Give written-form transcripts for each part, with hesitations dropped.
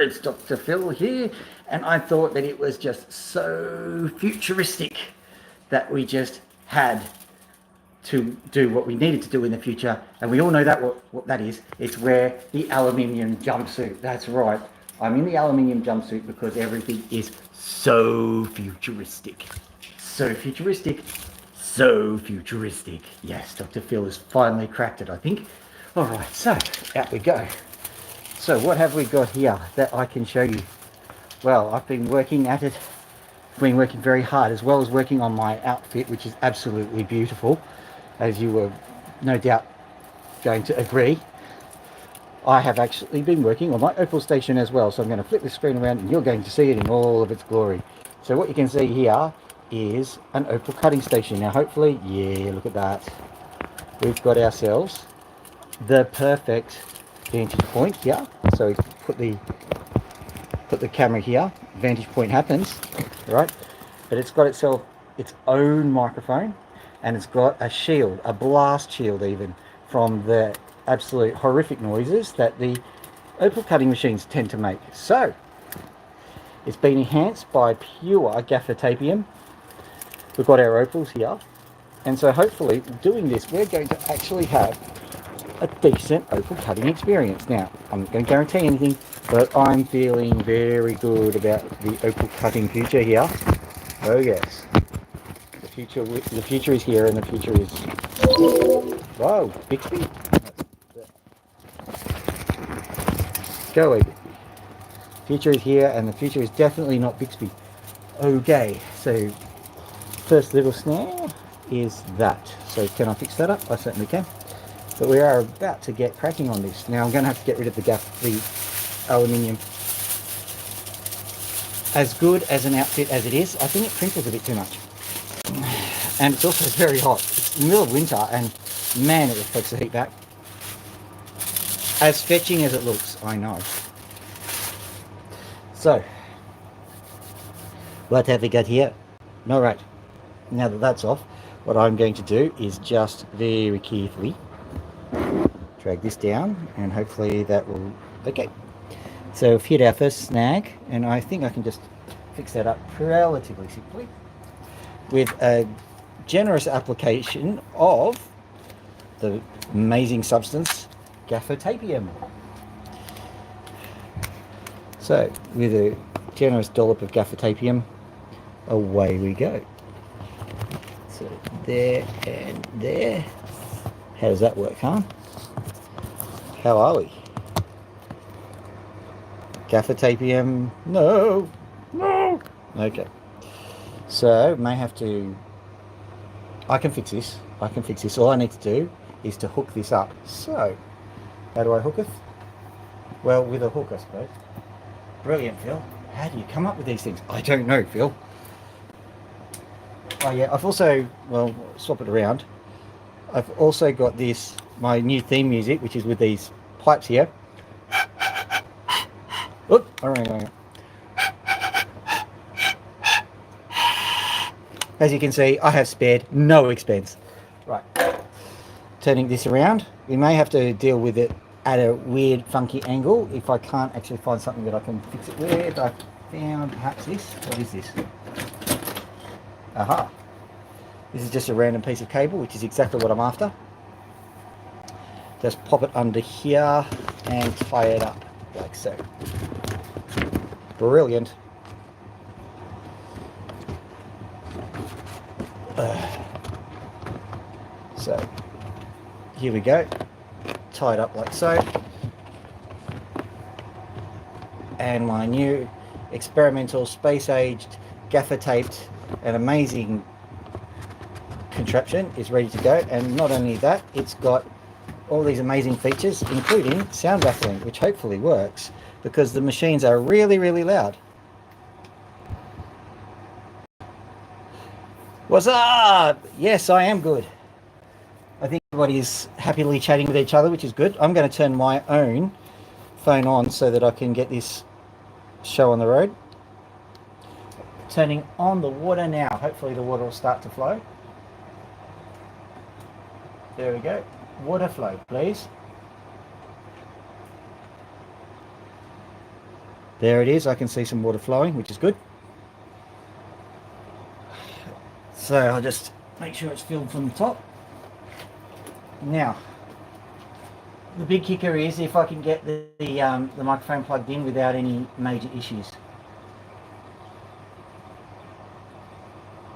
it's Dr. Phil here, and I thought that it was just so futuristic that we just had to do what we needed to do in the future, and we all know that what that is. It's wear the aluminium jumpsuit. That's right. I'm in the aluminium jumpsuit because everything is so futuristic. So futuristic. So futuristic. Yes, Dr. Phil has finally cracked it, I think. All right, so out we go. So what have we got here that I can show you? Well, I've been working at it, been working very hard, as well as working on my outfit, which is absolutely beautiful, as you were no doubt going to agree. I have actually been working on my Opal station as well, so I'm going to flip the screen around and you're going to see it in all of its glory. So what you can see here is an Opal cutting station. Now hopefully, yeah, look at that. We've got ourselves the perfect vantage point here. So we put the camera here, vantage point happens, right? But it's got itself its own microphone, and it's got a shield, a blast shield even, from the absolute horrific noises that the Opal cutting machines tend to make. So it's been enhanced by pure gaffer tapium. We've got our Opals here, and so hopefully doing this we're going to actually have a decent Opal cutting experience. Now, I'm not going to guarantee anything, but I'm feeling very good about the Opal cutting future here. Oh yes, the future is here, and the future is, whoa, Bixby, go away, Bixby. Future is here, and the future is definitely not Bixby. Okay, so first little snare is that. So can I fix that up? I certainly can. But we are about to get cracking on this. Now I'm going to have to get rid of the aluminium. As good as an outfit as it is, I think it crinkles a bit too much. And it's also very hot. It's the middle of winter, and man, it reflects the heat back. As fetching as it looks, I know. So, what have we got here? Alright, now that that's off, what I'm going to do is just very carefully drag this down, and hopefully that will, okay. So we've hit our first snag, and I think I can just fix that up relatively simply with a generous application of the amazing substance gaffer tapium. So with a generous dollop of gaffer tapium, away we go. So there and there. How does that work, huh? How are we? Gaffer tapium, no. Okay. So, may have to, I can fix this. All I need to do is to hook this up. So, how do I hook it? Well, with a hook, I suppose. Brilliant, Phil. How do you come up with these things? I don't know, Phil. Oh yeah, I've also, well, swap it around. I've also got this, my new theme music, which is with these pipes here. Oop, all right. As you can see, I have spared no expense. Right, turning this around, we may have to deal with it at a weird, funky angle if I can't actually find something that I can fix it with. I found perhaps this. What is this? Aha. This is just a random piece of cable, which is exactly what I'm after. Just pop it under here and tie it up like so. Brilliant. So here we go, tied up like so, and my new experimental space-aged gaffer taped and amazing contraption is ready to go. And not only that, it's got all these amazing features, including sound baffling, which hopefully works because the machines are really, really loud. What's up? Yes, I am good. I think everybody's happily chatting with each other, which is good. I'm going to turn my own phone on so that I can get this show on the road. Turning on the water now. Hopefully the water will start to flow. There we go. Water flow, please. There it is. I can see some water flowing, which is good. So I'll just make sure it's filled from the top. Now, the big kicker is if I can get the microphone plugged in without any major issues.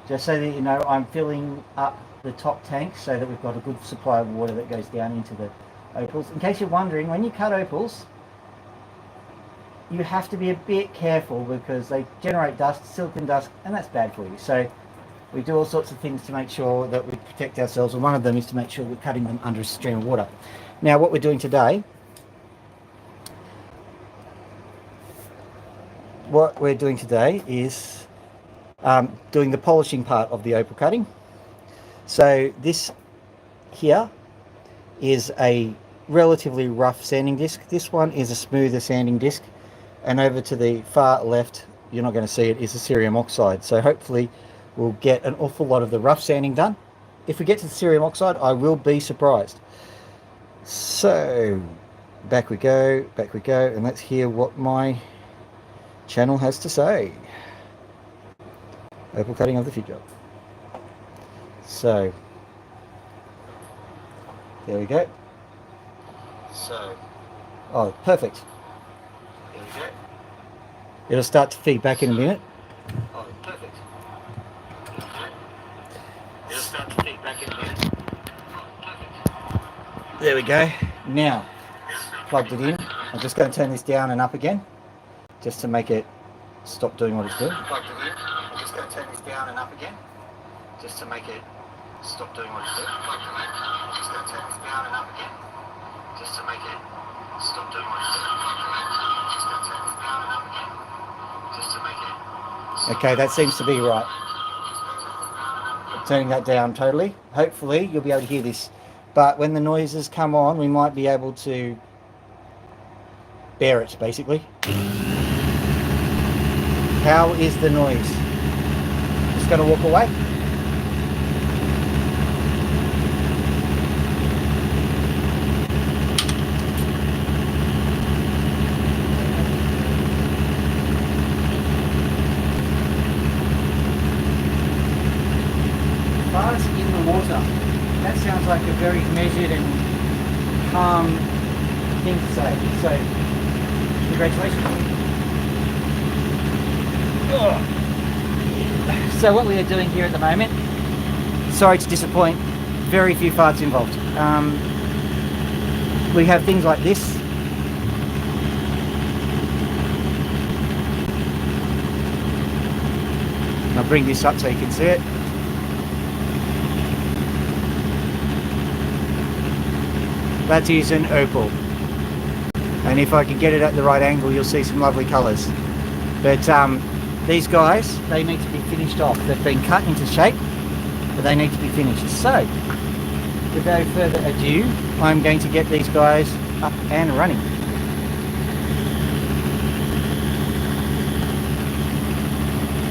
Just so that you know, I'm filling up the top tank so that we've got a good supply of water that goes down into the opals. In case you're wondering, when you cut opals, you have to be a bit careful because they generate dust, silicon dust, and that's bad for you. So we do all sorts of things to make sure that we protect ourselves, and one of them is to make sure we're cutting them under a stream of water. Now, what we're doing today, is doing the polishing part of the opal cutting. So this here is a relatively rough sanding disc. This one is a smoother sanding disc, and over to the far left, you're not going to see it, is a cerium oxide. So hopefully we'll get an awful lot of the rough sanding done. If we get to the cerium oxide, I will be surprised. So back we go, and let's hear what my channel has to say. Opal cutting of the future. So there we go. So, oh, perfect. There we go. It'll start to feed back in a minute. Oh, perfect. It'll start to feed back in a minute. Oh, perfect. There we go. Now, plugged it in. I'm just going to turn this down and up again, just to make it stop doing what it's doing. Plugged it in. I'm just going to turn this down and up again, just to make it stop doing what it's doing. Plugged it in. I'm just going to turn this down and up again, just to make it stop doing what it's doing. Plugged it in. I'm just going to turn this down and up again, just to make it. Okay, that seems to be right. Turning that down totally. Hopefully you'll be able to hear this. But when the noises come on, we might be able to bear it, basically. How is the noise? Just going to walk away. Farts in the water. That sounds like a very measured and calm thing to say. So, congratulations. So what we are doing here at the moment, sorry to disappoint, very few farts involved. We have things like this. I'll bring this up so you can see it. That is an opal, and if I can get it at the right angle, you'll see some lovely colours. But these guys, they need to be finished off. They've been cut into shape, but they need to be finished. So, without further ado, I'm going to get these guys up and running.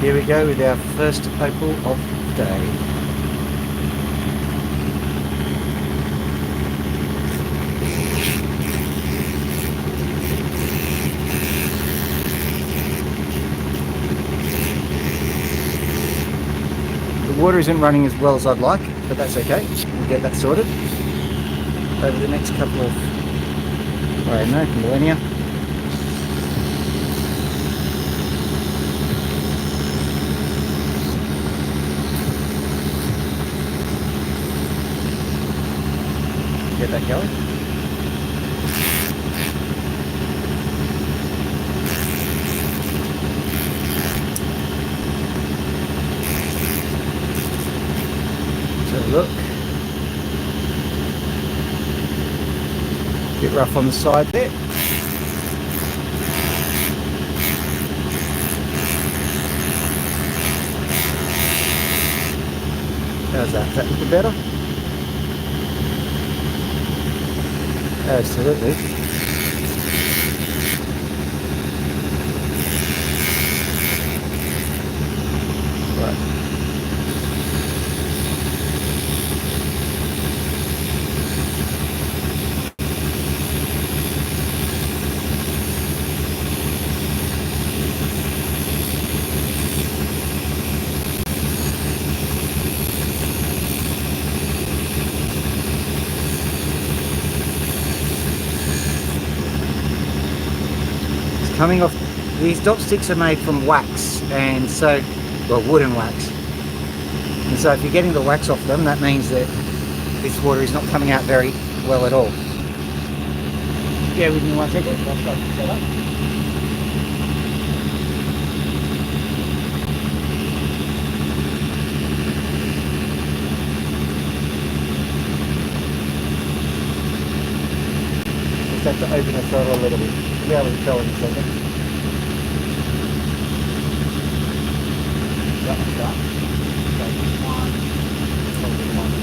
Here we go with our first opal of the day. The water isn't running as well as I'd like, but that's okay. We'll get that sorted over the next couple of, I don't know, millennia. Get that going. Look, bit rough on the side there. How's that? Is that looking better? Absolutely. Right. coming off. These dot sticks are made from wax, and so, well, wooden wax. And so if you're getting the wax off them, that means that this water is not coming out very well at all. Yeah, with me 1 second. I'll start to set up. Just have to open the throttle a little bit. You'll be able to tell in a second. That one's done. So this one, probably one.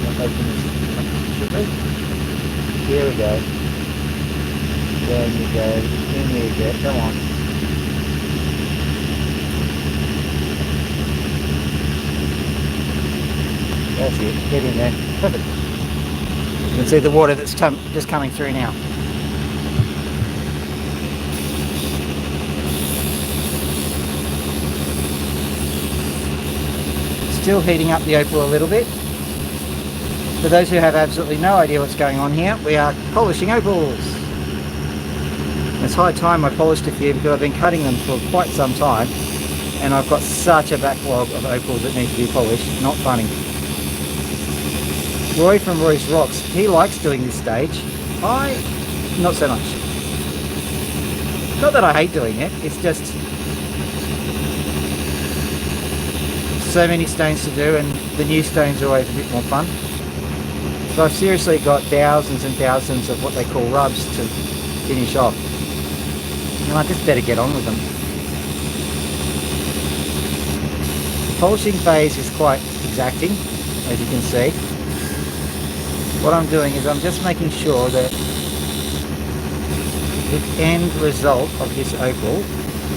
I'll open this shortly. Here we go. There you go. In you get. Come on. That's it. Get in there. Perfect. You can see the water that's just coming through now. Still heating up the Opal a little bit. For those who have absolutely no idea what's going on here, we are polishing Opals. It's high time I polished a few because I've been cutting them for quite some time and I've got such a backlog of Opals that need to be polished. Not funny. Roy from Roy's Rocks, he likes doing this stage. Not so much. Not that I hate doing it, it's just so many stones to do, and the new stones are always a bit more fun. So I've seriously got thousands and thousands of what they call rubs to finish off. And I just better get on with them. The polishing phase is quite exacting, as you can see. What I'm doing is I'm just making sure that the end result of this Opal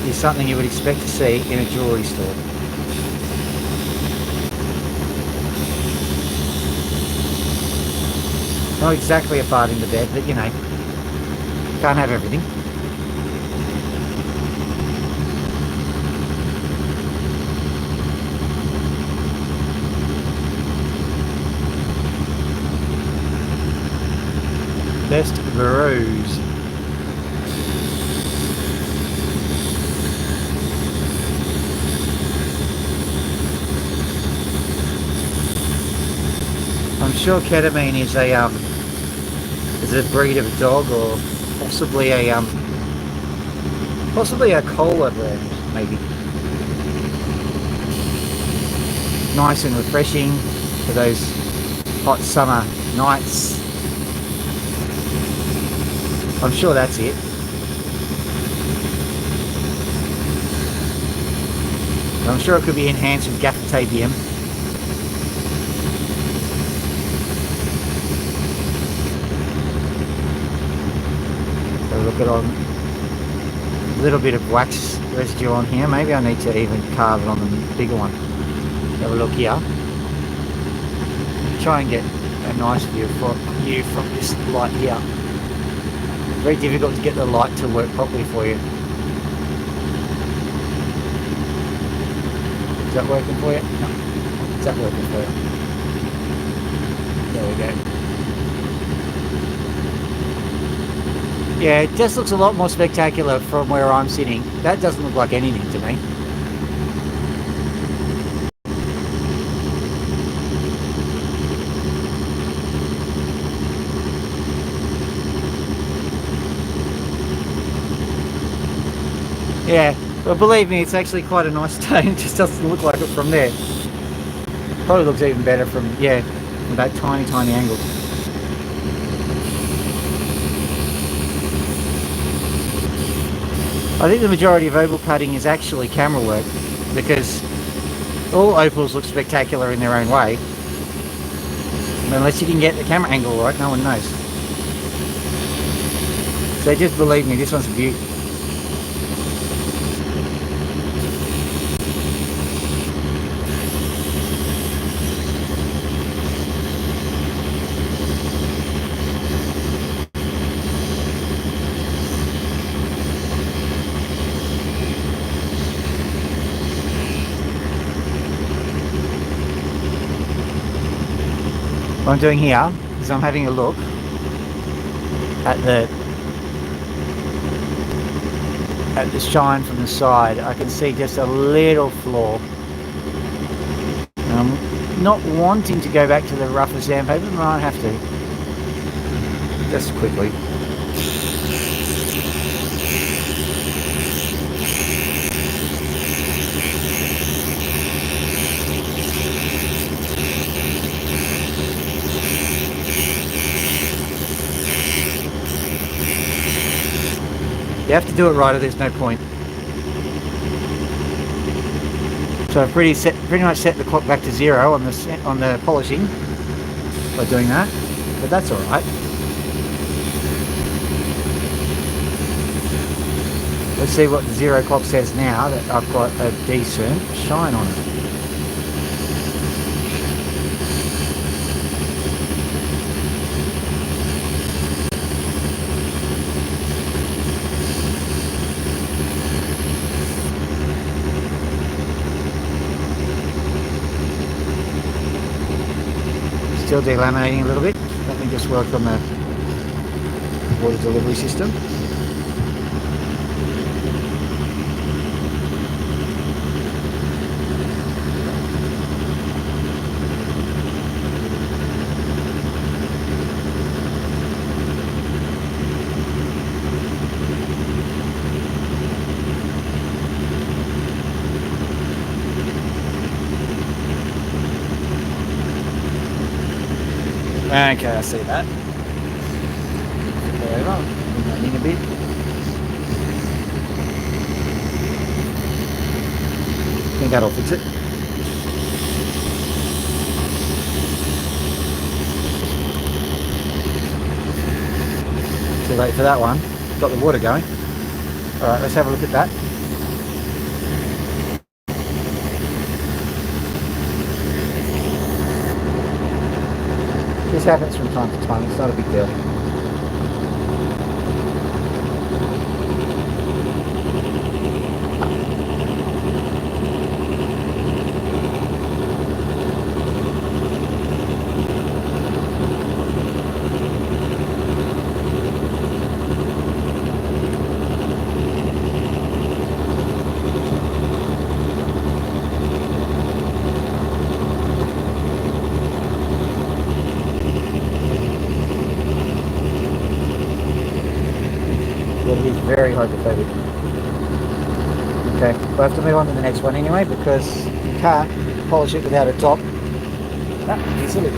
is something you would expect to see in a jewellery store. Not exactly a fart in the bed, but you know, can't have everything. Best Rose. I'm sure ketamine is a breed of dog, or possibly a cola brand, maybe. Nice and refreshing for those hot summer nights. I'm sure that's it. I'm sure it could be enhanced with gaffatabium. Look at on a little bit of wax residue on here. Maybe I need to even carve it on the bigger one. Have a look here. Try and get a nice view for you from this light here. Very difficult to get the light to work properly for you. Is that working for you? No. Is that working for you? There we go. Yeah, it just looks a lot more spectacular from where I'm sitting. That doesn't look like anything to me. Yeah, but believe me, it's actually quite a nice stone. It just doesn't look like it from there. Probably looks even better from that tiny angle. I think the majority of opal cutting is actually camera work, because all opals look spectacular in their own way. But unless you can get the camera angle right, no one knows. So just believe me, this one's a beaut. What I'm doing here is I'm having a look at at the shine from the side, I can see just a little flaw. I'm not wanting to go back to the rougher sandpaper, but I might have to. Just quickly. You have to do it right or there's no point. So I've pretty much set the clock back to 0 on the polishing by doing that, but that's all right. Let's see what the 0 clock says now that I've got a decent shine on it. Still delaminating a little bit. Let me just work on the water delivery system. Okay, I see that. There we go. Running a bit. I think that'll fix it. Too late for that one. Got the water going. Alright, let's have a look at that. This happens from time to time, it's not a big deal. It is very hydrophobic. Okay, we'll have to move on to the next one anyway because you can't polish it without a top. Easily.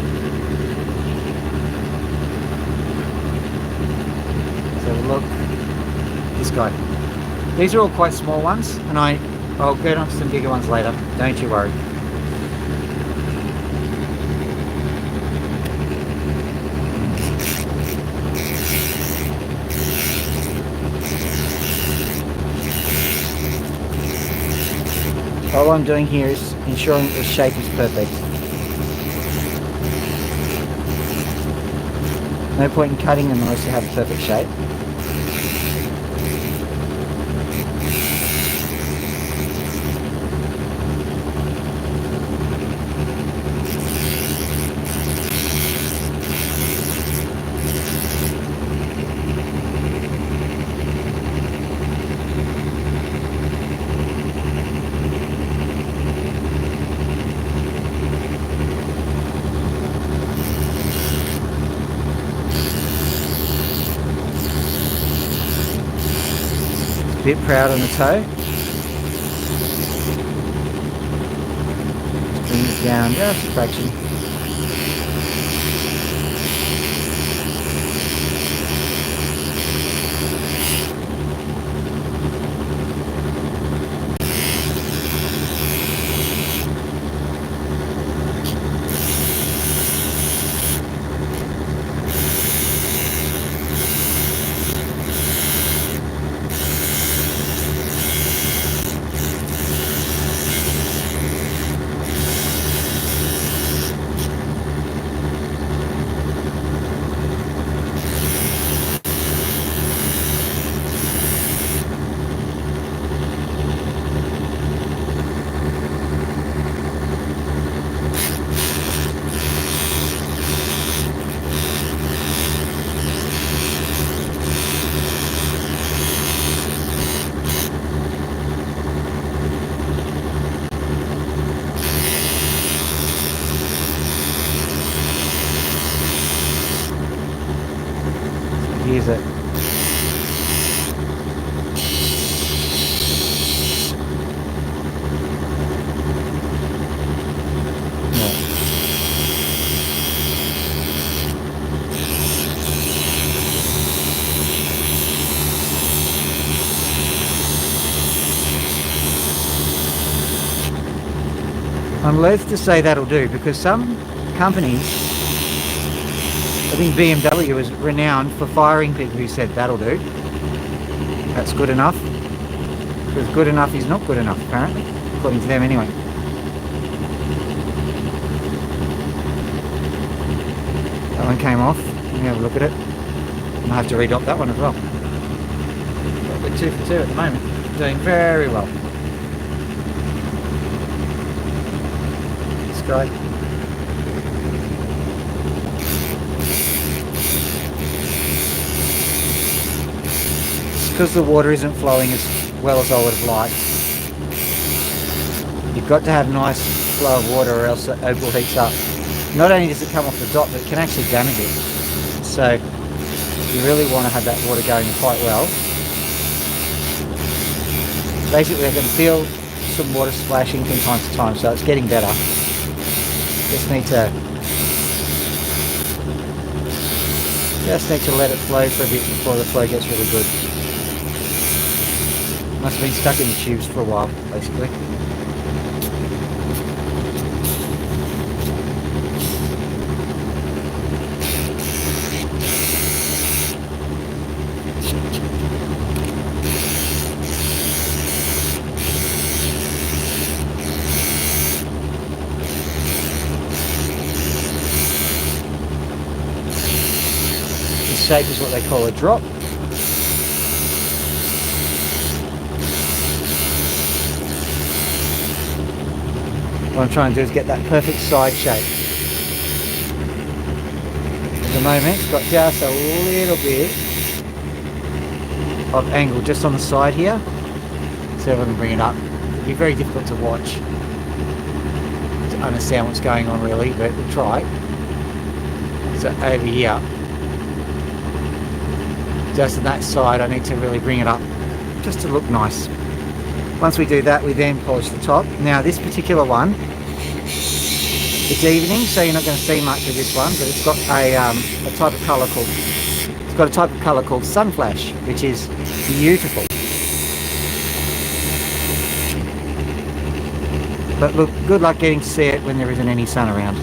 So look, this guy. These are all quite small ones, and I'll get on to some bigger ones later. Don't you worry. All I'm doing here is ensuring the shape is perfect. No point in cutting them unless you have a perfect shape. Bit proud on the toe. Just bring it down just a fraction. I'm loath to say that'll do, because some companies, I think BMW is renowned for firing people who said that'll do. That's good enough. Because good enough is not good enough, apparently, according to them anyway. That one came off. Let me have a look at it. And I have to redop that one as well. We're 2 for 2 at the moment. Doing very well. This guy. Because the water isn't flowing as well as I would have liked. You've got to have nice flow of water or else the opal heats up. Not only does it come off the dot, but it can actually damage it. So you really want to have that water going quite well. Basically I can feel some water splashing from time to time, so it's getting better. Just need to let it flow for a bit before the flow gets really good. Must have been stuck in the tubes for a while, basically. This shape is what they call a drop. What I'm trying to do is get that perfect side shape. At the moment, it's got just a little bit of angle just on the side here. See if I can bring it up. It'll be very difficult to watch, to understand what's going on really, but we'll try. So over here, just on that side, I need to really bring it up just to look nice. Once we do that, we then polish the top. Now this particular one, it's evening, so you're not going to see much of this one, but it's got a type of colour called sun flash, which is beautiful. But look, good luck getting to see it when there isn't any sun around.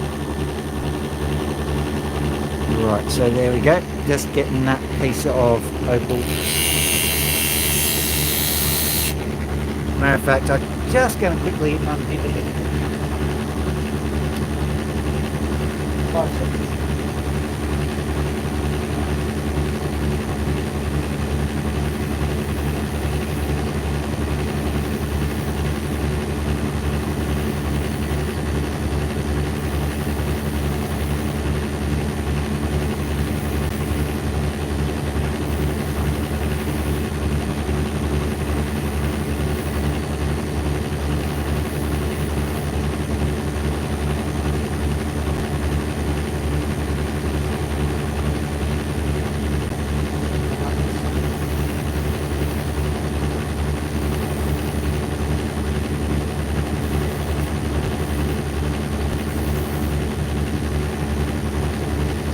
Right, so there we go. Just getting that piece of opal. Matter of fact, I'm just going to quickly undip it. 5 seconds.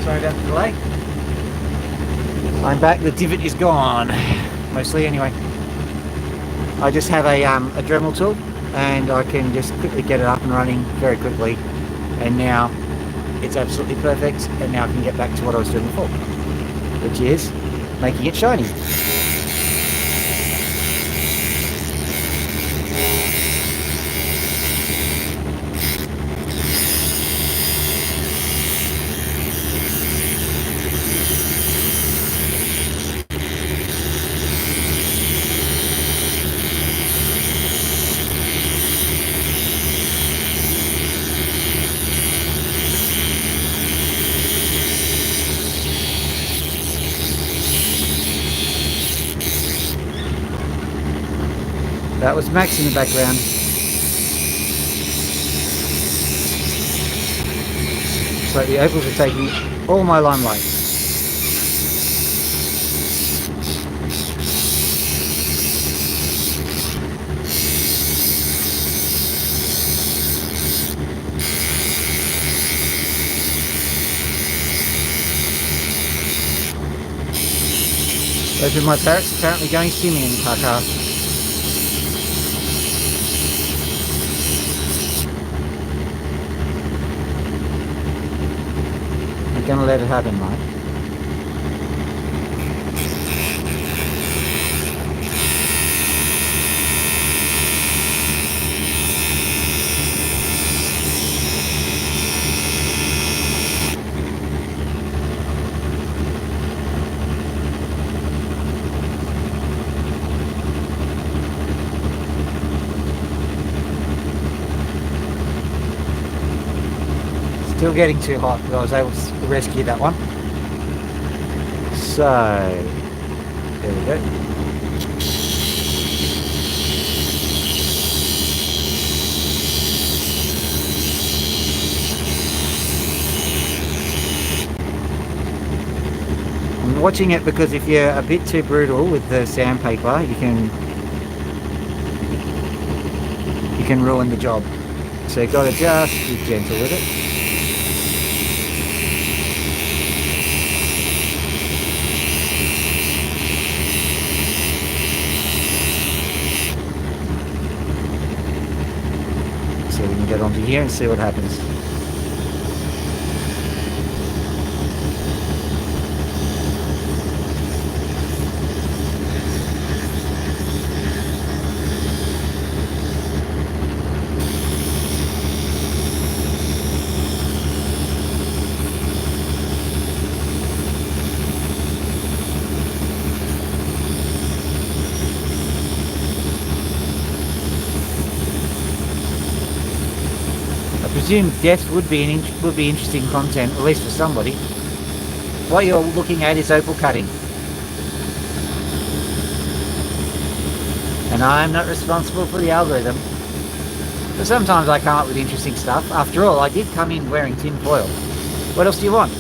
Sorry about the delay. I'm back, the divot is gone. Mostly anyway. I just have a Dremel tool and I can just quickly get it up and running very quickly. And now it's absolutely perfect, and now I can get back to what I was doing before, which is making it shiny. That was Max in the background. So the opals are taking all my limelight. Those are my parrots apparently going swimming in the carcass. gonna let it happen, mate. Still getting too hot, but I was able to rescue that one. So, there we go. I'm watching it because if you're a bit too brutal with the sandpaper, you can ruin the job. So you've got to just be gentle with it. So we can get onto here and see what happens. I presume death would be interesting content, at least for somebody. What you're looking at is opal cutting, and I'm not responsible for the algorithm. But sometimes I come up with interesting stuff. After all, I did come in wearing tin foil. What else do you want?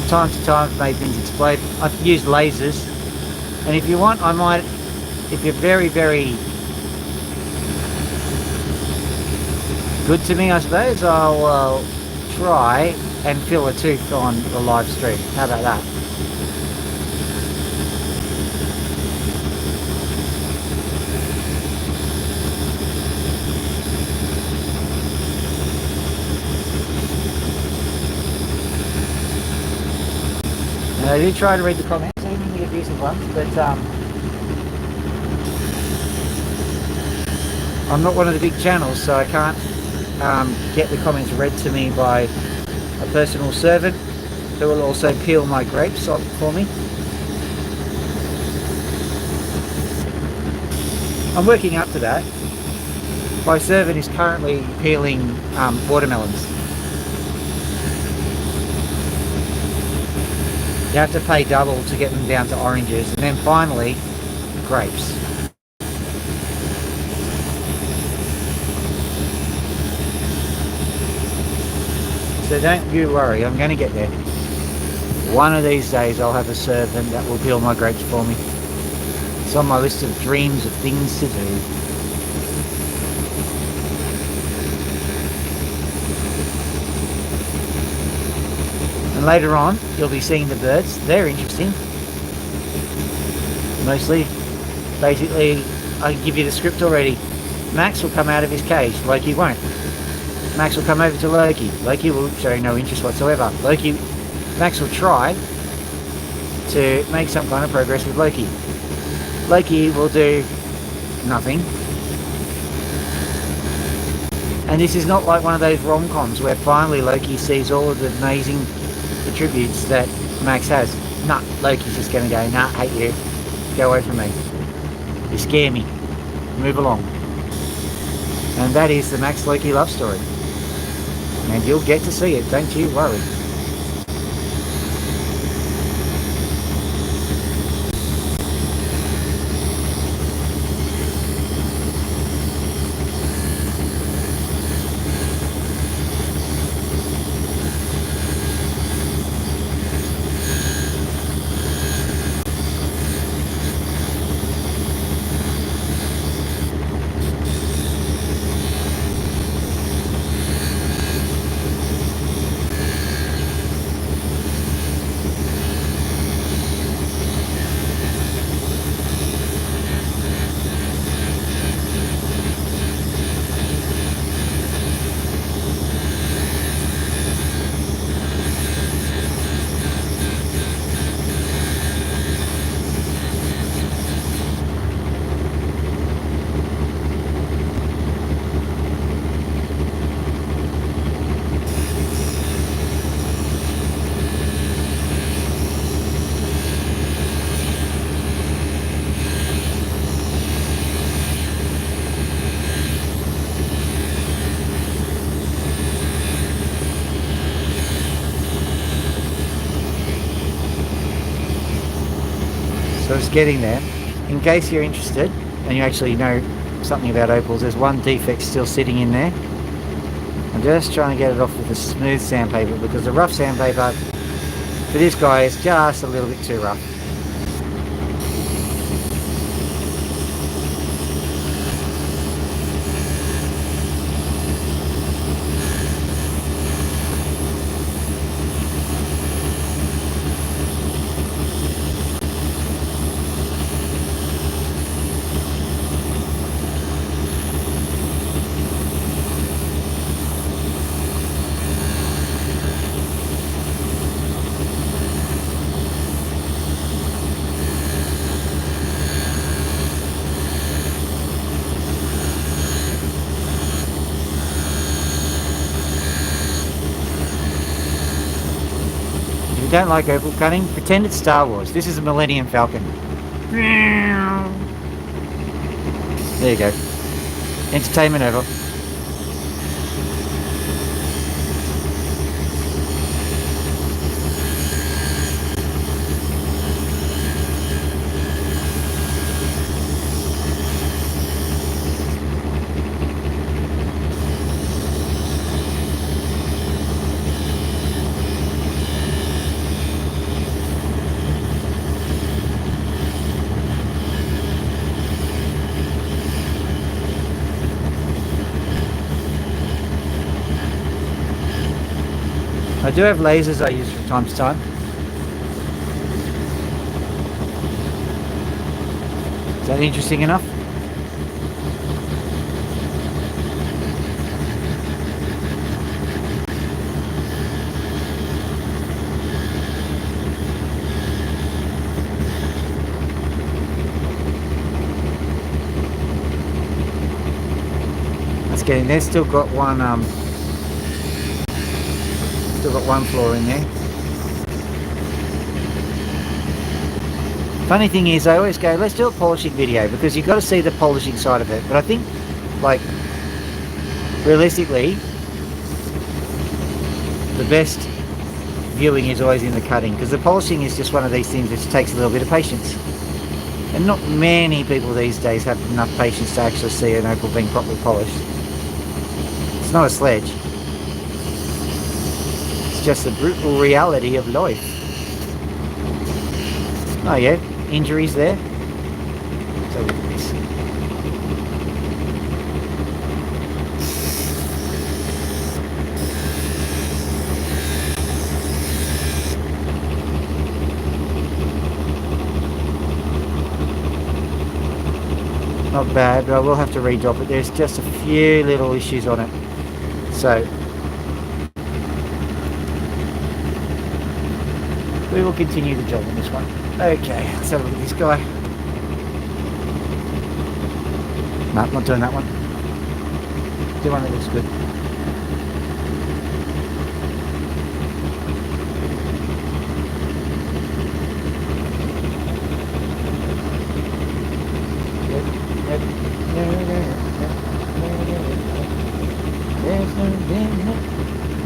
Time to time I've made things explode. I've used lasers, and if you want, I might, if you're very, very good to me, I suppose, I'll try and fill a tooth on the live stream. How about that? I did try to read the comments, even the abusive ones, but I'm not one of the big channels, so I can't get the comments read to me by a personal servant who will also peel my grapes for me. I'm working up to that. My servant is currently peeling watermelons. You have to pay double to get them down to oranges, and then finally, grapes. So don't you worry, I'm going to get there. One of these days I'll have a servant that will peel my grapes for me. It's on my list of dreams of things to do. And later on, you'll be seeing the birds. They're interesting. Mostly, basically, I can give you the script already. Max will come out of his cage, Loki won't. Max will come over to Loki. Loki will show no interest whatsoever. Max will try to make some kind of progress with Loki. Loki will do nothing. And this is not like one of those rom-coms where finally Loki sees all of the amazing attributes that Max has. Nah, Loki's just gonna go, nah, hate you. Go away from me. You scare me. Move along. And that is the Max Loki love story. And you'll get to see it, don't you worry. So it's getting there. In case you're interested and you actually know something about opals, there's one defect still sitting in there. I'm just trying to get it off with a smooth sandpaper because the rough sandpaper for this guy is just a little bit too rough. If you don't like opal cutting, pretend it's Star Wars. This is a Millennium Falcon. There you go. Entertainment over. I do have lasers I use from time to time. Is that interesting enough? That's getting there. Still got one floor in there. Funny thing is, I always go, let's do a polishing video because you've got to see the polishing side of it. But I think, like, realistically, the best viewing is always in the cutting because the polishing is just one of these things which takes a little bit of patience. And not many people these days have enough patience to actually see an opal being properly polished. It's not a sledge. Just the brutal reality of life. Oh yeah, injuries there. So look at this. Not bad, but I will have to re-drop it. There's just a few little issues on it. So we will continue the job on this one. Okay, let's have a look at this guy. No, not doing that one. Do one that looks good.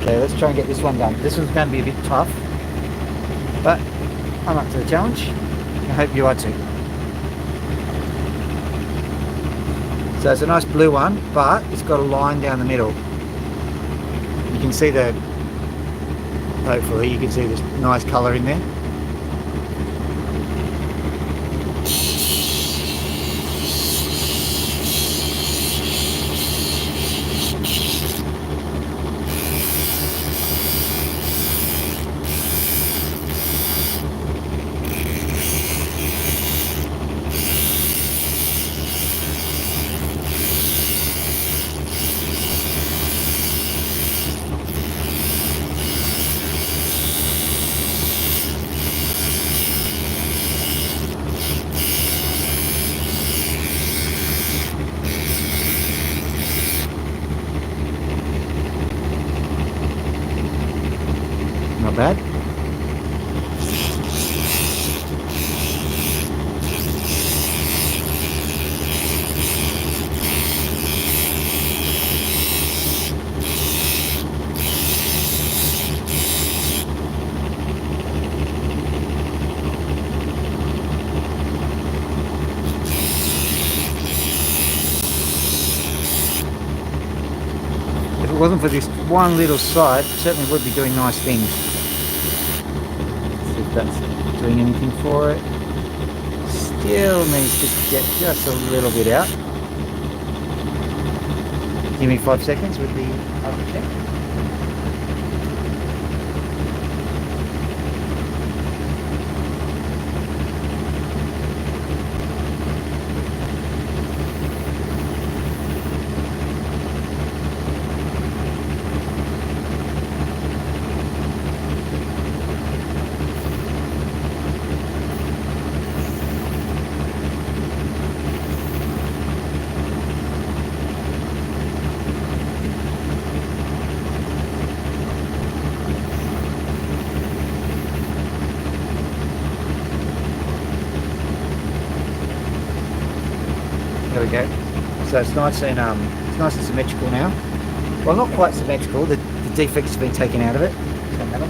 Okay, let's try and get this one done. This one's going to be a bit tough. But I'm up to the challenge. I hope you are too. So it's a nice blue one, but it's got a line down the middle. You can see the, hopefully you can see this nice colour in there. it wasn't for this one little side, it certainly would be doing nice things. Let's see if that's doing anything for it. Still needs to get just a little bit out. Give me 5 seconds with the other check. There we go. So it's nice and symmetrical now. Well, not quite symmetrical. The defects have been taken out of it. Turn that on.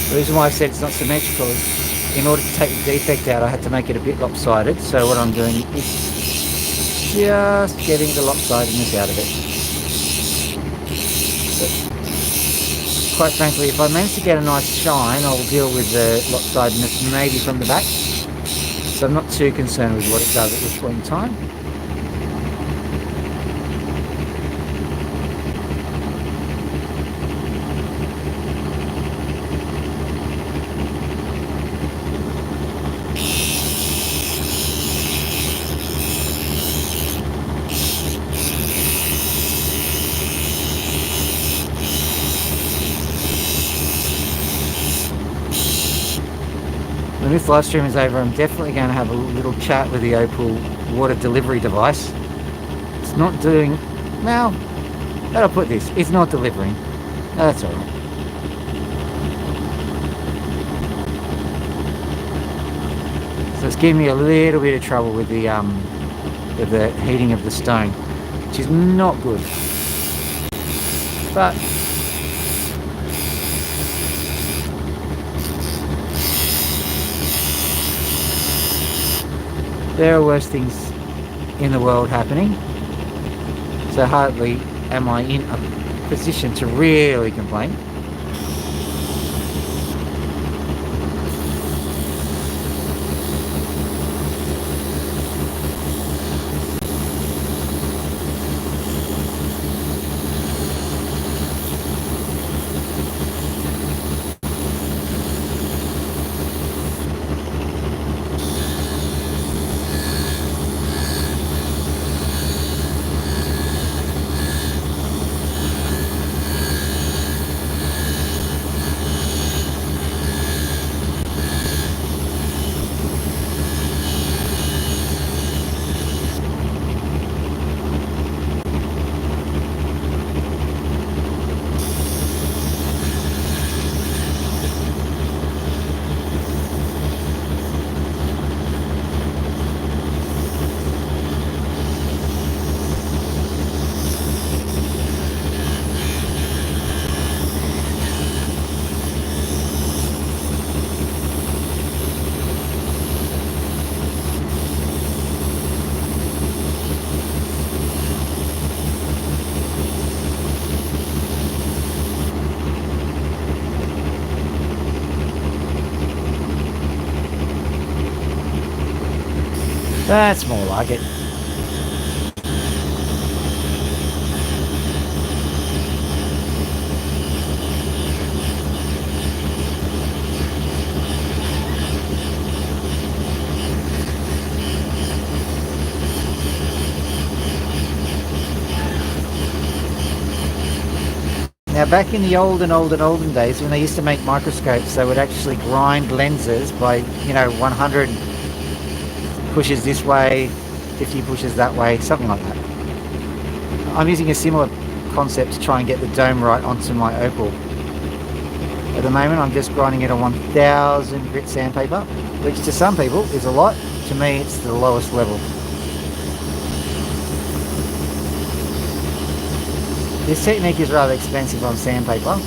The reason why I said it's not symmetrical is in order to take the defect out, I had to make it a bit lopsided. So what I'm doing is just getting the lopsidedness out of it. But quite frankly, if I manage to get a nice shine, I'll deal with the lopsidedness maybe from the back. So I'm not too concerned with what it does at this point in time. When this live stream is over, I'm definitely going to have a little chat with the Opal water delivery device. It's not doing, well, how do I put this? It's not delivering. No, that's alright. So it's giving me a little bit of trouble with the heating of the stone, which is not good. But there are worse things in the world happening, so hardly am I in a position to really complain. That's more like it. Now back in the olden days when they used to make microscopes, they would actually grind lenses by, 100 pushes this way, 50 pushes that way, something like that. I'm using a similar concept to try and get the dome right onto my Opal. At the moment I'm just grinding it on 1000 grit sandpaper, which to some people is a lot, to me it's the lowest level. This technique is rather expensive on sandpaper,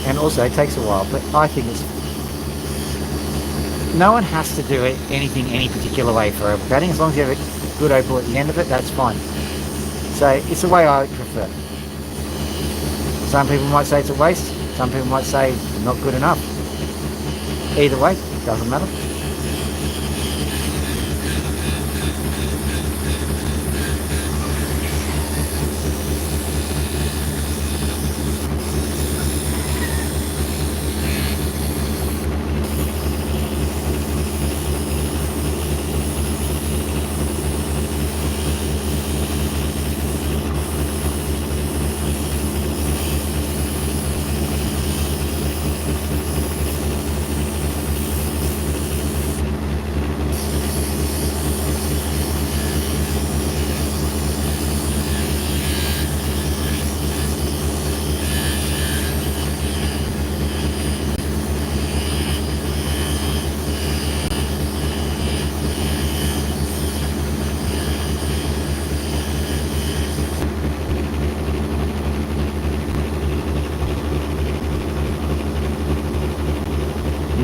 and also it takes a while, but I think it's... No one has to do it anything any particular way for opal coating. As long as you have a good opal at the end of it, that's fine. So it's the way I prefer. Some people might say it's a waste, some people might say not good enough. Either way, doesn't matter.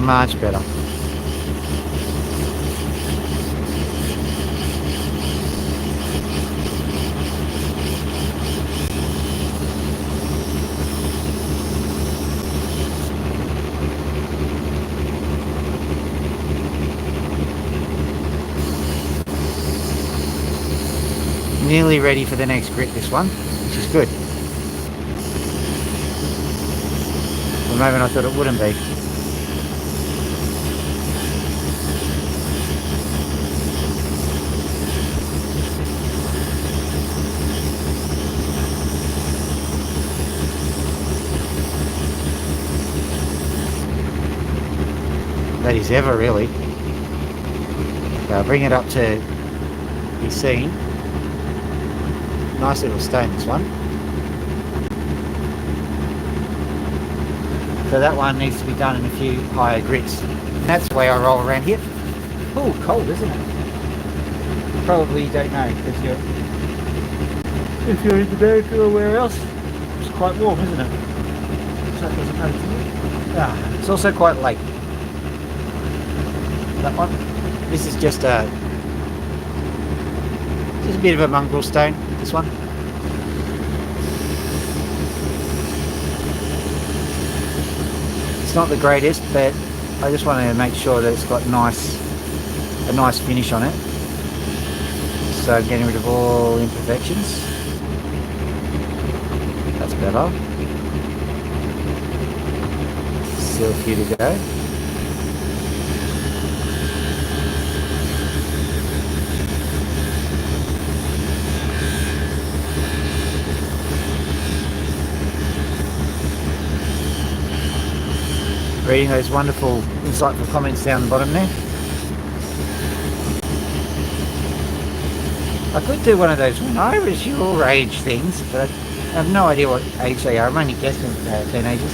Much better. Nearly ready for the next grit, this one, which is good. For a moment I thought it wouldn't be. That is ever, really. Okay, I'll bring it up to be seen. Nice little stone, this one. So that one needs to be done in a few higher grits. And that's the way I roll around here. Oh, cold, isn't it? Probably you don't know because if you're in America or where else, it's quite warm, isn't it? So it doesn't matter to you. It's also quite late. That one. This is just a bit of a mongrel stone, this one. It's not the greatest, but I just want to make sure that it's got a nice finish on it. So I'm getting rid of all imperfections. That's better. Still a few to go. Reading those wonderful, insightful comments down the bottom there. I could do one of those when I was your age things, but I have no idea what age they are. I'm only guessing teenagers.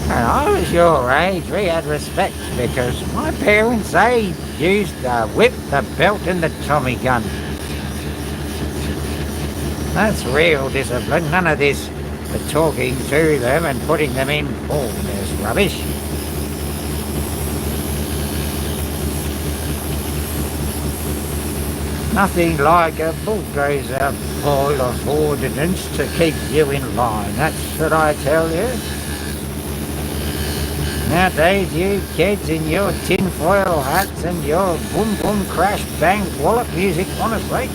When I was your age, we had respect because my parents, they used the whip, the belt and the Tommy gun. That's real discipline, none of this talking to them and putting them in corners rubbish. Nothing like a bulldozer full of ordnance to keep you in line, that's what I tell you. Nowadays, you kids in your tinfoil hats and your boom boom crash bang wallop music, honestly.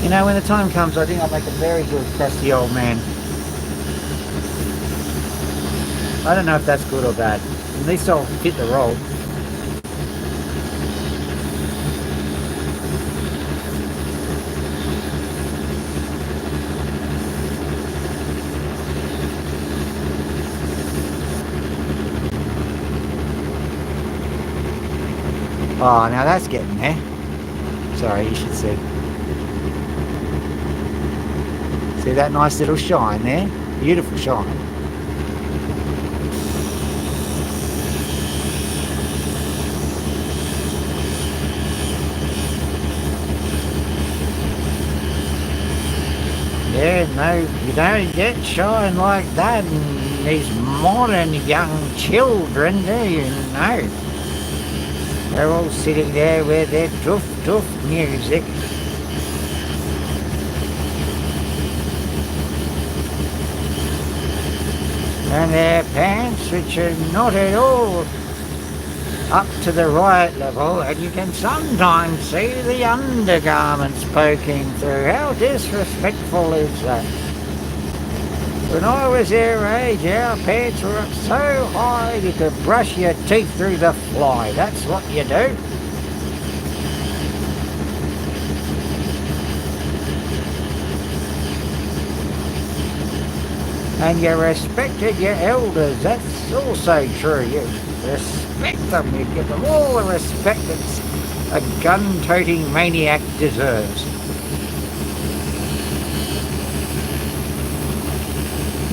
You know, when the time comes, I think I'll make a very good crusty old man. I don't know if that's good or bad. At least I'll fit the role. Oh, now that's getting there. Sorry, you should see. See that nice little shine there? Beautiful shine. Yeah, no, you don't get shine like that in these modern young children, do you? No. They're all sitting there with their doof music. And their pants, which are not at all up to the right level, and you can sometimes see the undergarments poking through. How disrespectful is that? When I was their age, our pants were up so high you could brush your teeth through the fly. That's what you do. And you respected your elders. That's also true. You respect them. You give them all the respect that a gun-toting maniac deserves.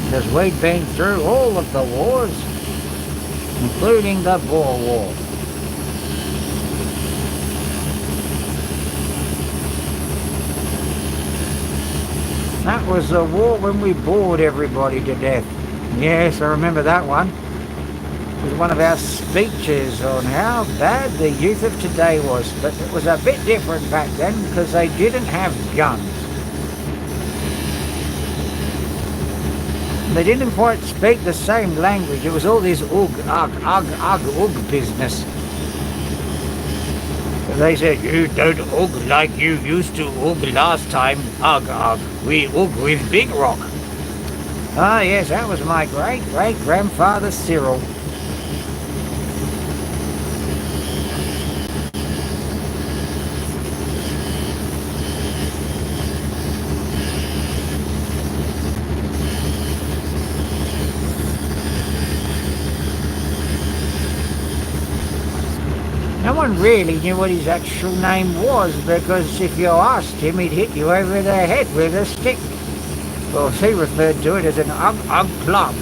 Because we'd been through all of the wars, including the Boer War. That was the war when we bored everybody to death. Yes, I remember that one. It was one of our speeches on how bad the youth of today was. But it was a bit different back then because they didn't have guns. They didn't quite speak the same language. It was all this ug business. They said, you don't ug like you used to ug last time. Ug. We ug with Big Rock. Ah, yes, that was my great-great-grandfather Cyril. No one really knew what his actual name was, because if you asked him, he'd hit you over the head with a stick. Well, he referred to it as an ug club.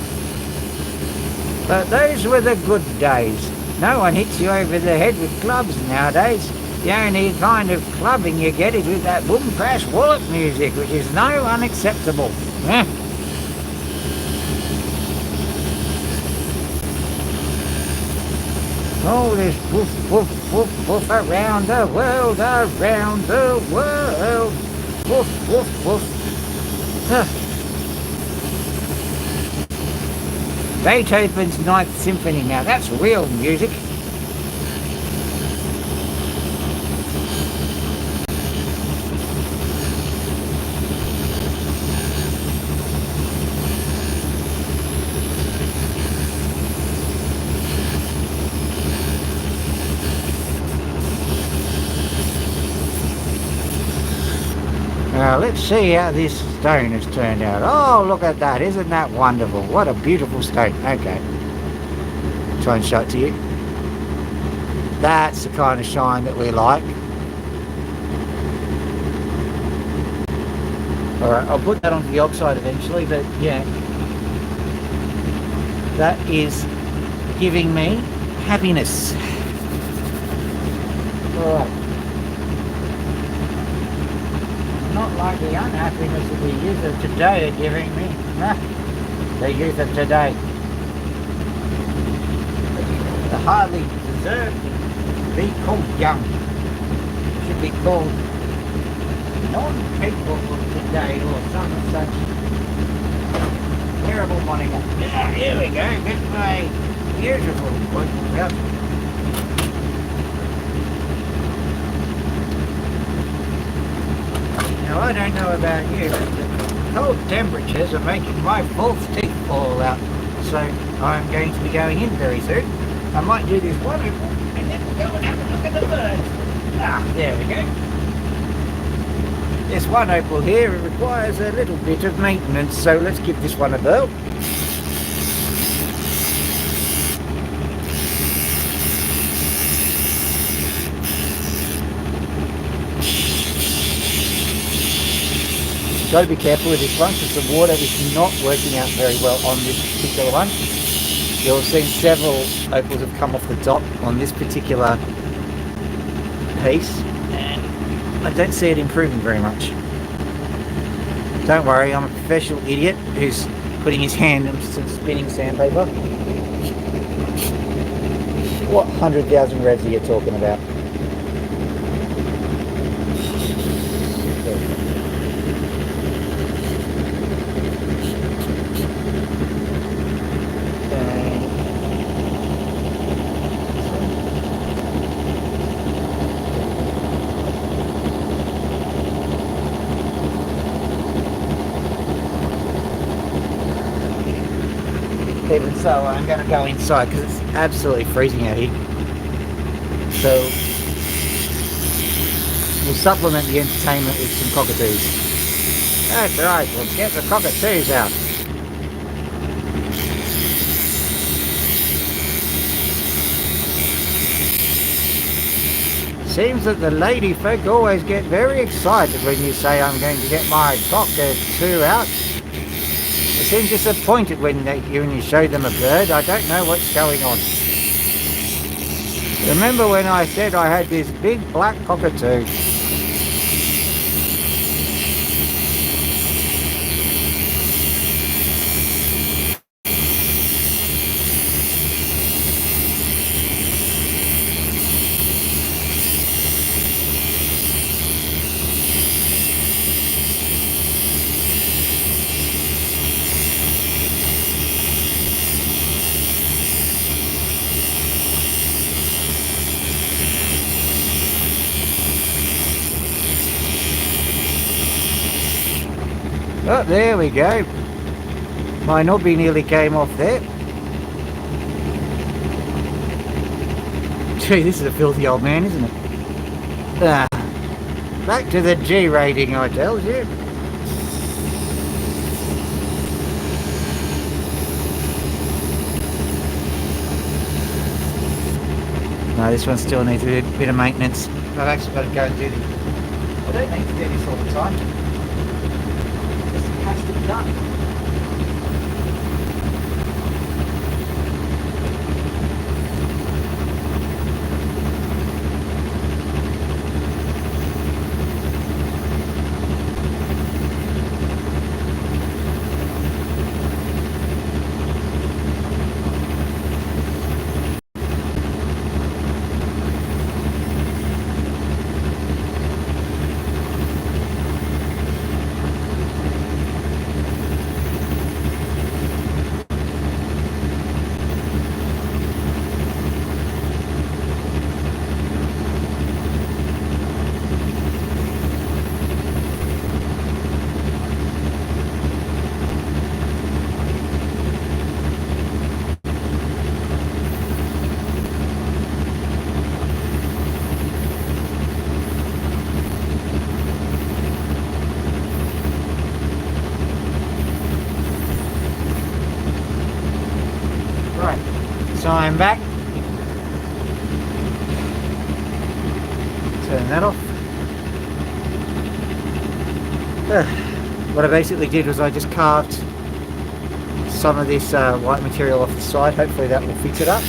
But those were the good days. No one hits you over the head with clubs nowadays. The only kind of clubbing you get is with that boom crash wallop music, which is no unacceptable. Oh, this woof, woof, woof, woof around the world, around the world. Woof, woof, woof. Huh. Beethoven's Ninth Symphony now, that's real music. Now let's see how this stone has turned out. Oh, look at that. Isn't that wonderful? What a beautiful stone. Okay. Try and show it to you. That's the kind of shine that we like. Alright, I'll put that onto the oxide eventually, but yeah. That is giving me happiness. Alright. Not like the unhappiness that the youth of today are giving me. The youth of today. They hardly deserve to be called young. They should be called non-people of today or some such terrible moniker. Yeah, here we go. Get my beautiful points out. Now, I don't know about you, but the cold temperatures are making my false teeth fall out. So I'm going to be going in very soon. I might do this one and then we'll go and have a look at the birds. Ah, there we go. This one opal here, it requires a little bit of maintenance, so let's give this one a whirl. got to be careful with this one because the water is not working out very well on this particular one. You'll see several opals have come off the top on this particular piece, and I don't see it improving very much. Don't worry, I'm a professional idiot who's putting his hand on some spinning sandpaper. What 100,000 revs are you talking about? Even so, I'm going to go inside because it's absolutely freezing out here. So we'll supplement the entertainment with some cockatoos. That's right, we'll get the cockatoos out. Seems that the lady folk always get very excited when you say I'm going to get my cockatoo out. They seem disappointed when you show them a bird. I don't know what's going on. Remember when I said I had this big black cockatoo? Oh, there we go. My knobby nearly came off there. Gee, this is a filthy old man, isn't it? Back to the G rating, I tells you. No, this one still needs a bit of maintenance. I've actually got to go and do this. I don't need to do this all the time. It has to be done. So I'm back. Turn that off. What I basically did was I just carved some of this white material off the side. Hopefully that will fix it up.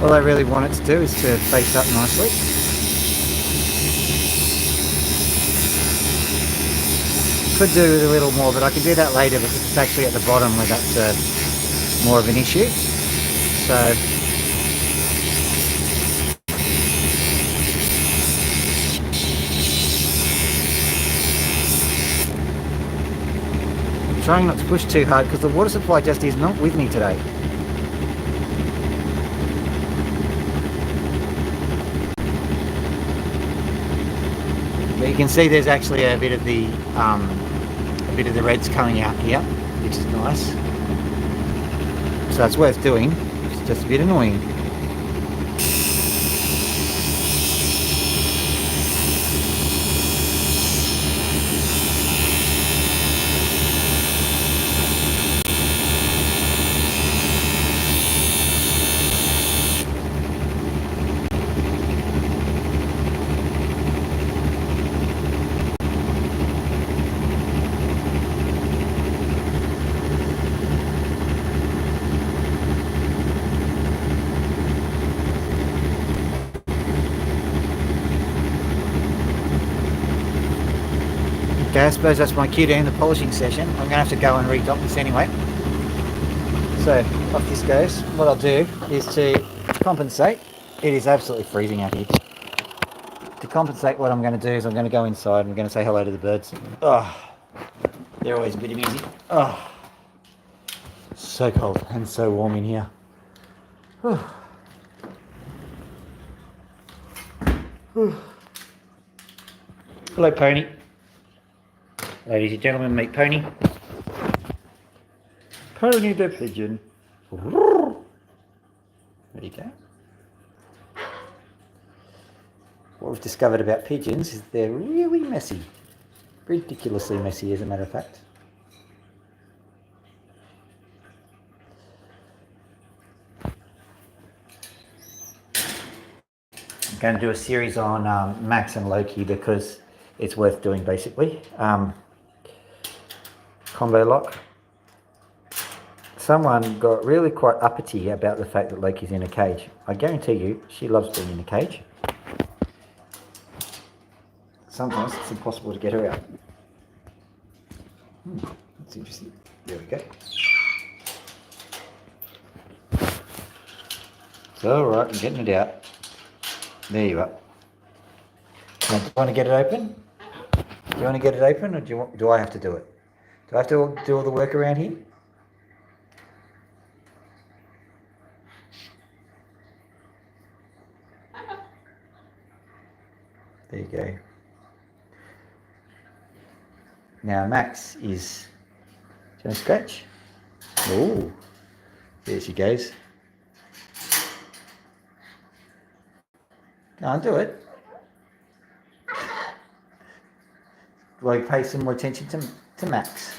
All I really want it to do is to face up nicely. Could do with a little more, but I can do that later because it's actually at the bottom where that's more of an issue. So I'm trying not to push too hard because the water supply just is not with me today. You can see there's actually a bit of the reds coming out here, which is nice. So it's worth doing. It's just a bit annoying. Okay, I suppose that's my cue to end the polishing session. I'm going to have to go and redock this anyway. So off this goes. What I'll do is to compensate. It is absolutely freezing out here. To compensate, what I'm going to do is I'm going to go inside and I'm going to say hello to the birds. Oh, they're always a bit amusing. Oh, so cold and so warm in here. Whew. Whew. Hello, Pony. Ladies and gentlemen, meet Pony. Pony the pigeon. There you go. What we've discovered about pigeons is they're really messy. Ridiculously messy, as a matter of fact. I'm going to do a series on Max and Loki because it's worth doing, basically. Combo lock. Someone got really quite uppity about the fact that Loki's in a cage. I guarantee you, she loves being in a cage. Sometimes it's impossible to get her out. That's interesting. There we go. So, alright, I'm getting it out. There you are. Now, do you want to get it open? Do you want to get it open, or do I have to do it? Do I have to do all the work around here? There you go. Now Max is... Do you want to scratch? Oh, there she goes. Can't do it. Do I pay some more attention to Max?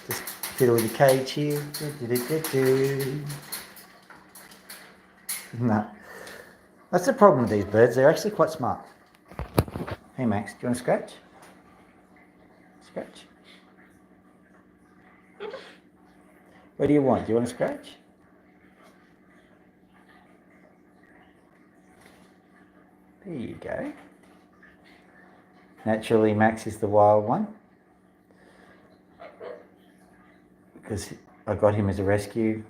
Just fiddle with the cage here. No. That's the problem with these birds. They're actually quite smart. Hey Max, do you want to scratch? Scratch. What do you want? Do you want to scratch? There you go. Naturally, Max is the wild one because I got him as a rescue.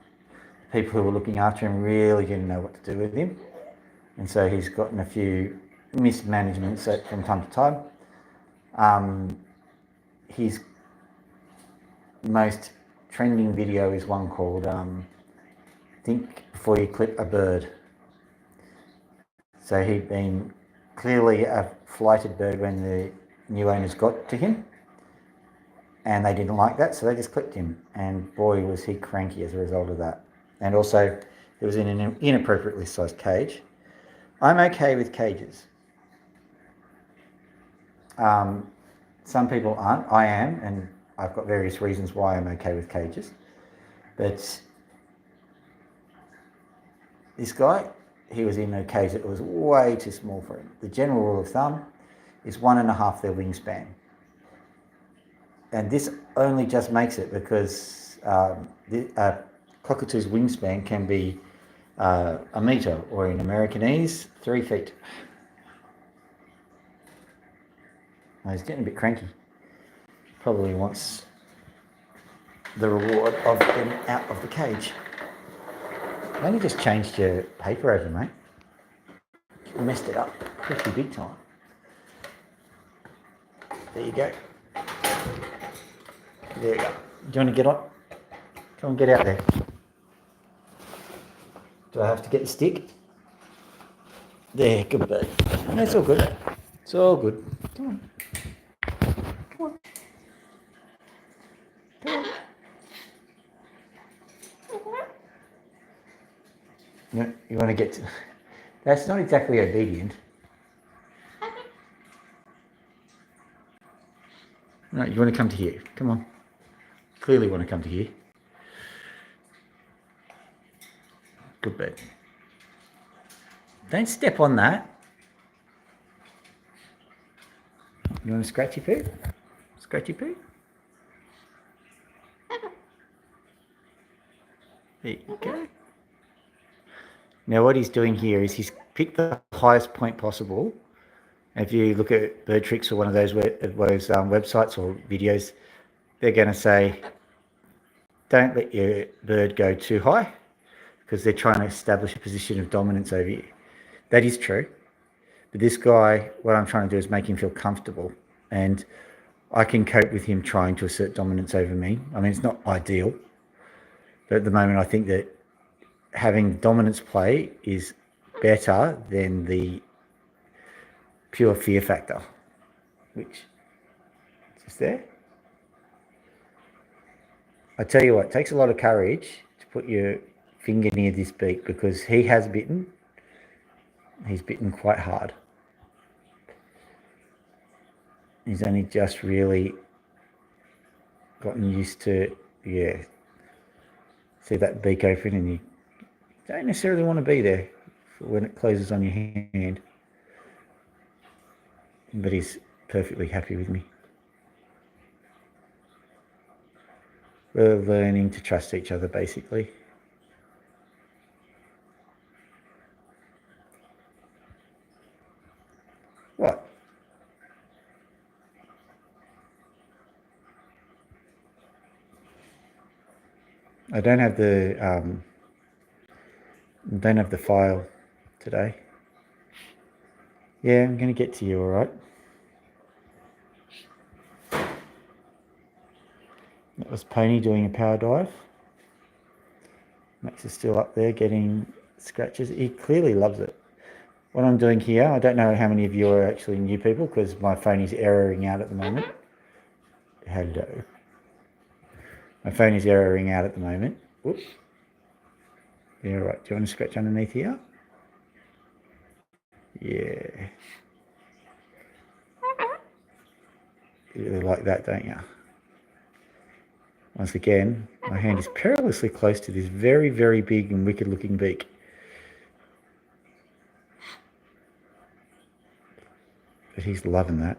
People who were looking after him really didn't know what to do with him, and so he's gotten a few mismanagements from time to time. His most trending video is one called Think Before You Clip a Bird. So he'd been clearly a flighted bird when the new owners got to him, and they didn't like that, so they just clipped him, and boy was he cranky as a result of that. And also it was in an inappropriately sized cage. I'm okay with cages. Some people aren't. I am, and I've got various reasons why I'm okay with cages. But this guy, he was in a cage that was way too small for him. The general rule of thumb is 1.5 their wingspan. And this only just makes it because cockatoo's wingspan can be a metre, or in Americanese, 3 feet. Oh, he's getting a bit cranky. Probably wants the reward of getting out of the cage. I only just changed your paper over, mate. You messed it up pretty big time. There you go. There you go. Do you want to get on? Come on, get out there. Do I have to get the stick? There, good bird. No, it's all good. It's all good. Come on. Come on. Come on. You want to get to... That's not exactly obedient. No, you want to come to here. Come on. Clearly want to come to here. Good bird. Don't step on that. You want a scratchy poo? Scratchy poo? There you go. Now what he's doing here is he's picked the highest point possible If you look at Bird Tricks or one of those websites or videos, they're going to say, don't let your bird go too high because they're trying to establish a position of dominance over you. That is true. But this guy, what I'm trying to do is make him feel comfortable. And I can cope with him trying to assert dominance over me. I mean, it's not ideal. But at the moment, I think that having dominance play is better than the pure fear factor, which is just there. I tell you what, it takes a lot of courage to put your finger near this beak because he has bitten. He's bitten quite hard. He's only just really gotten used to, see that beak open and you don't necessarily want to be there when it closes on your hand. But he's perfectly happy with me. We're learning to trust each other, basically. What? I don't have the file today. Yeah, I'm going to get to you, all right? That was Pony doing a power dive. Max is still up there getting scratches. He clearly loves it. What I'm doing here, I don't know how many of you are actually new people because my phone is erroring out at the moment. Hello. My phone is erroring out at the moment. Whoops. Yeah, right. Do you want to scratch underneath here? Yeah. You really like that, don't you? Once again, my hand is perilously close to this very, very big and wicked looking beak. But he's loving that.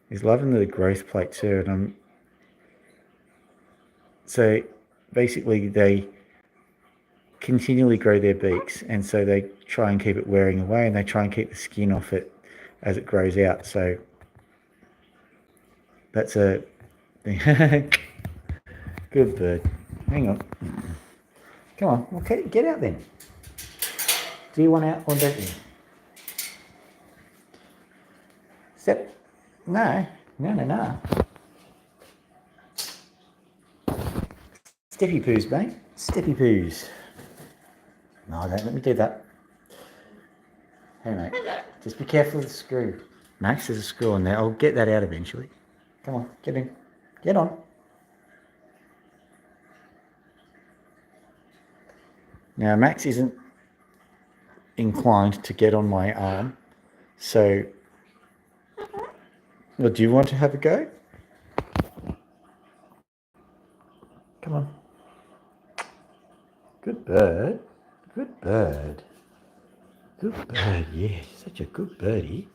He's loving the growth plate too. And so basically they continually grow their beaks, and so they try and keep it wearing away, and they try and keep the skin off it as it grows out. So that's a thing. Good bird. Hang on. Come on. Okay, get out then. Do you want out or don't you? Step. No. Steppy poos, mate. Steppy poos. No, don't let me do that. Hey, mate. Just be careful of the screw. Max, there's a screw on there. I'll get that out eventually. Come on, get in. Get on. Now, Max isn't inclined to get on my arm. So, well, do you want to have a go? Come on. Good bird. Good bird. Good bird, yeah. Such a good birdie.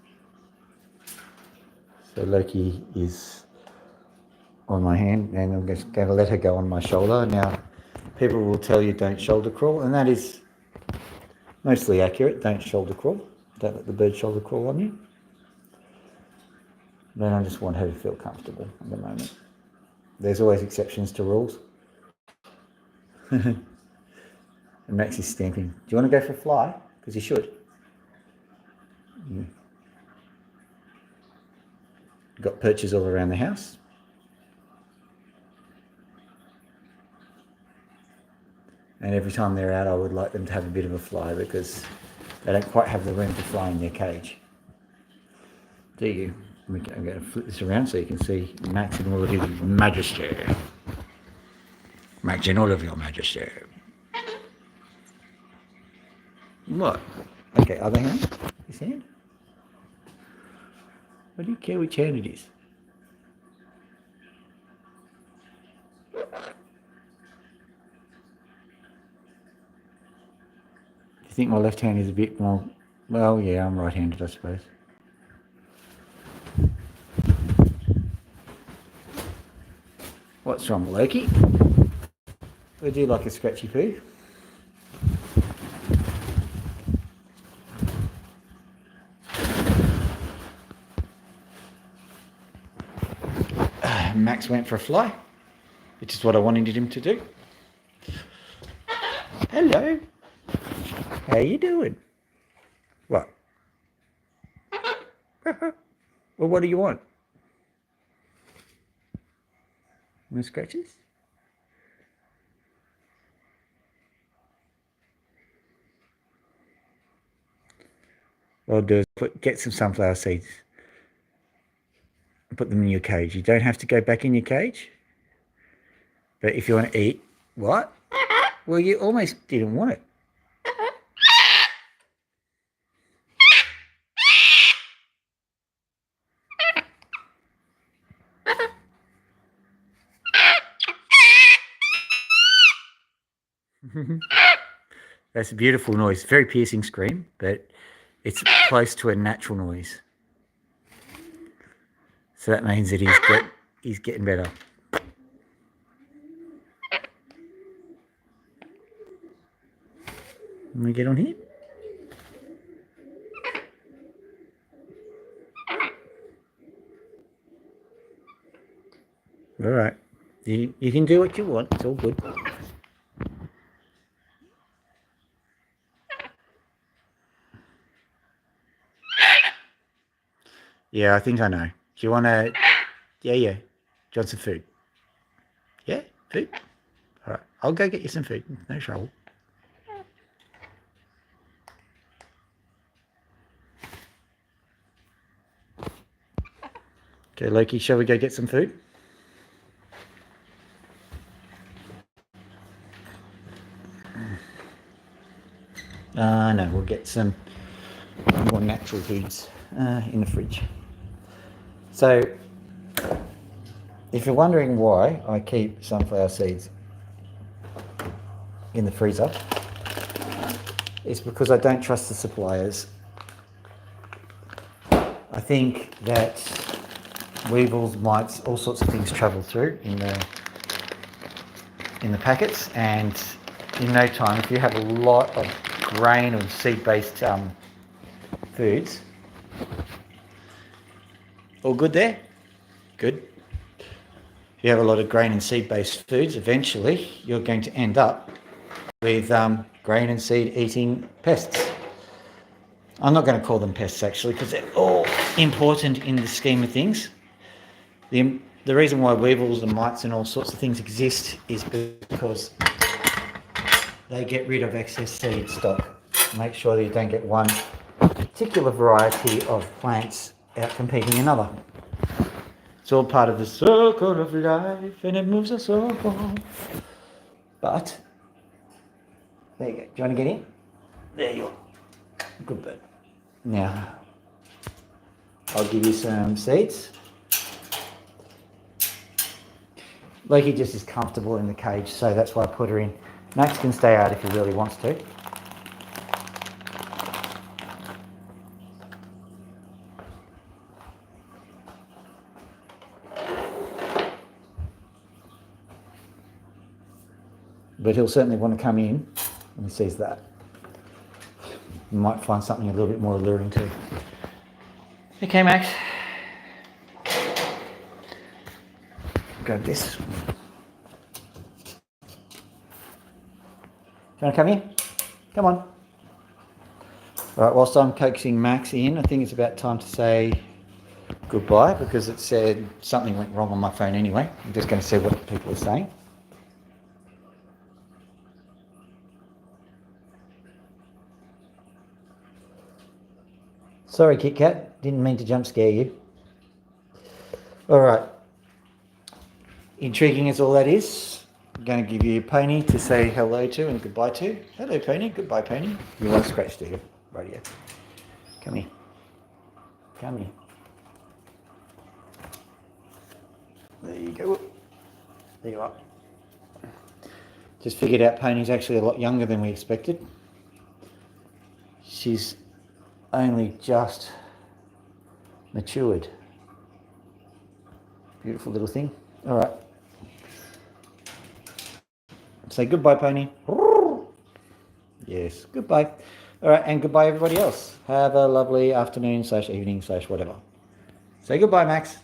So Loki is on my hand and I'm just going to let her go on my shoulder. Now, people will tell you don't shoulder crawl, and that is mostly accurate. Don't shoulder crawl. Don't let the bird shoulder crawl on you. Then I just want her to feel comfortable at the moment. There's always exceptions to rules. And Max is stamping. Do you want to go for a fly? Because you should. Yeah. Got perches all around the house. And every time they're out, I would like them to have a bit of a fly because they don't quite have the room to fly in their cage. Do you? I'm going to flip this around so you can see Max in all of his majesty. Max in all of your majesty. What? Okay, other hand? This hand? I don't care which hand it is. Do you think my left hand is a bit more... Well, yeah, I'm right-handed, I suppose. What's wrong, Loki? Would you like a scratchy poo? and Max went for a fly, which is what I wanted him to do. Hello. How you doing? What? Well, what do you want? Want scratches? What I'll do is get some sunflower seeds and put them in your cage. You don't have to go back in your cage. But if you want to eat, what? Well, you almost didn't want it. That's a beautiful noise. Very piercing scream, but it's close to a natural noise. So that means that he's getting better. Let me get on here. All right. You can do what you want. It's all good. Yeah, I think I know. Do you want to... Yeah. Do you want some food? Yeah? Food? All right. I'll go get you some food. No trouble. Okay, Loki, shall we go get some food? No, we'll get some more natural foods in the fridge. So, if you're wondering why I keep sunflower seeds in the freezer, it's because I don't trust the suppliers. I think that weevils, mites, all sorts of things travel through in the packets, and in no time, if you have a lot of grain or seed-based foods, all good there? Good. If you have a lot of grain and seed-based foods, eventually you're going to end up with grain and seed eating pests. I'm not going to call them pests actually, because they're all important in the scheme of things. The reason why weevils and mites and all sorts of things exist is because they get rid of excess seed stock. Make sure that you don't get one particular variety of plants out competing another. It's all part of the circle of life, and it moves us all. But there you go. Do you want to get in? There you are. Good bird. Now, I'll give you some seeds. Loki just is comfortable in the cage, so that's why I put her in. Max can stay out if he really wants to. But he'll certainly want to come in when he sees that. You might find something a little bit more alluring too. Okay, Max. Grab this. Do you want to come in? Come on. All right, whilst I'm coaxing Max in, I think it's about time to say goodbye, because it said something went wrong on my phone anyway. I'm just going to see what people are saying. Sorry, Kit Kat. Didn't mean to jump scare you. All right. Intriguing as all that is, I'm going to give you Pony to say hello to and goodbye to. Hello, Pony. Goodbye, Pony. You want to scratch, do you? Right here. Come here. Come here. There you go. There you are. Just figured out Pony's actually a lot younger than we expected. She's only just matured. Beautiful little thing. All right. Say goodbye, Pony. Yes, goodbye. All right, and goodbye, everybody else. Have a lovely afternoon / evening / whatever. Say goodbye, Max.